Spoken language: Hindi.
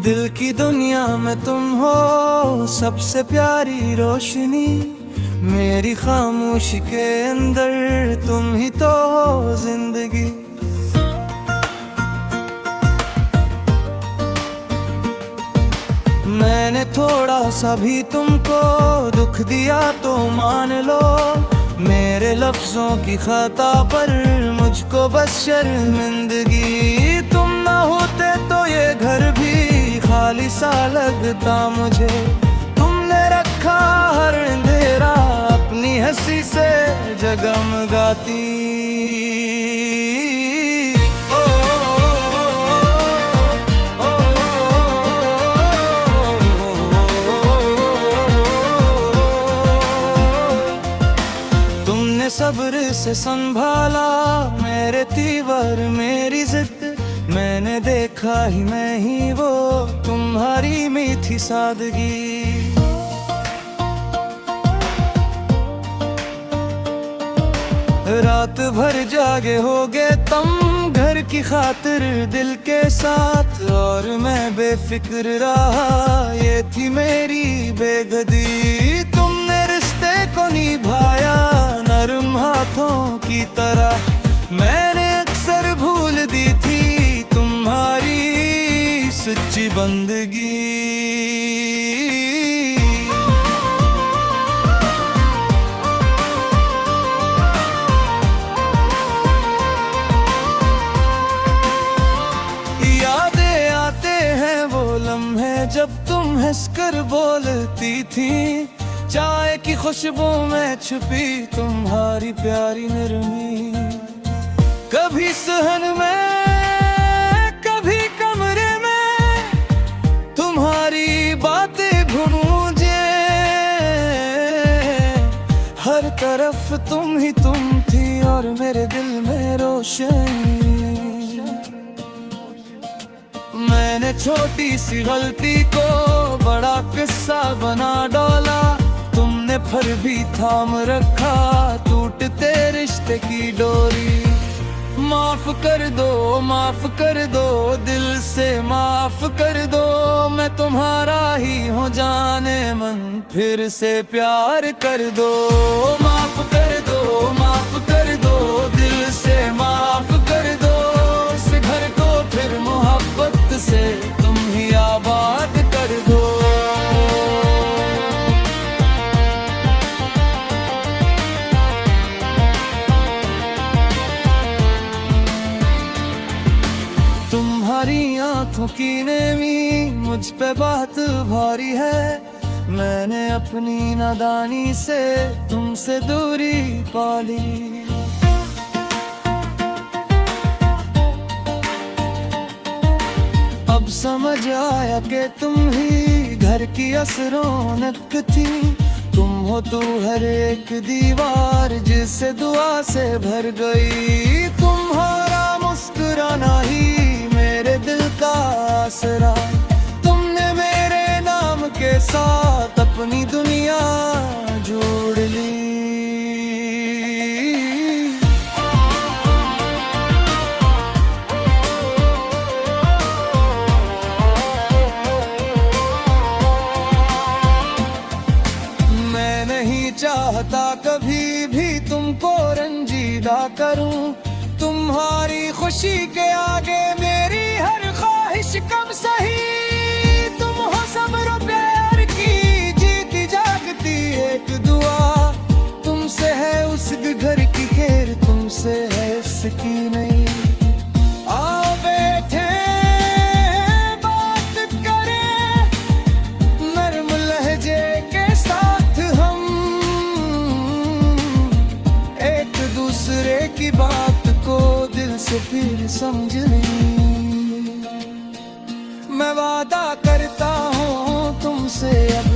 दिल की दुनिया में तुम हो सबसे प्यारी रोशनी, मेरी खामोशी के अंदर तुम ही तो हो जिंदगी। मैंने थोड़ा सा भी तुमको दुख दिया तो मान लो, मेरे लफ्जों की खता पर मुझको बस शर्मिंदगी। तुम ना होते तो ये घर भी खाली सा लगता मुझे, तुमने रखा हर अंधेरा अपनी हंसी से जगमगाती। तुमने सब्र से संभाला मेरे तीवर मेरी जिद, मैंने देखा ही मैं ही वो तुम्हारी मीठी सादगी। रात भर जागे होगे तुम घर की खातिर दिल के साथ, और मैं बेफिक्र रहा ये थी मेरी बेगदी। तुमने रिश्ते को निभाया नरम हाथों की तरह, मैंने अक्सर भूल दी थी तुम्हारी सच्ची बंदगी। यादें आते हैं वो लम्हे जब तुम हंसकर बोलती थी, चाय की खुशबू में छुपी तुम्हारी प्यारी नरमी। कभी सहन में कभी कमरे में तुम्हारी बातें गूंजे, हर तरफ तुम ही तुम थी और मेरे दिल में रोशनी। मैंने छोटी सी गलती को बड़ा किस्सा बना डाला, तुमने फिर भी थाम रखा टूटते रिश्ते की डोरी। माफ कर दो दिल से माफ कर दो, मैं तुम्हारा ही हूँ जाने मन फिर से प्यार कर दो। माफ कर दो दिल से माफ कर दो, इस घर को फिर मोहब्बत से तुम ही आबाद कर दो। तुम्हारी आंखों की नेमी मुझ पे बात भारी है, मैंने अपनी नादानी से तुमसे दूरी पाली। अब समझ आया कि तुम ही घर की असरोनक थी, तुम हो तो हर एक दीवार जिसे दुआ से भर गई। तुम्हारा मुस्कुराना ही मेरे दिल का आसरा, तुमने मेरे नाम के साथ अपनी दुनिया जोड़ ली। मैं नहीं चाहता कभी भी तुमको रंजीदा करूं, तुम्हारी खुशी के आगे मेरी हर ख्वाहिश कम सही। तुम हो सब्र प्यार की जीती जागती एक दुआ, तुमसे है उस घर की खैर तुमसे है इसकी नहीं। आओ बैठे बात करें नर्म लहजे के साथ हम, एक दूसरे की बात को दिल से फिर समझ ली। मैं वादा करता हूँ तुमसे अब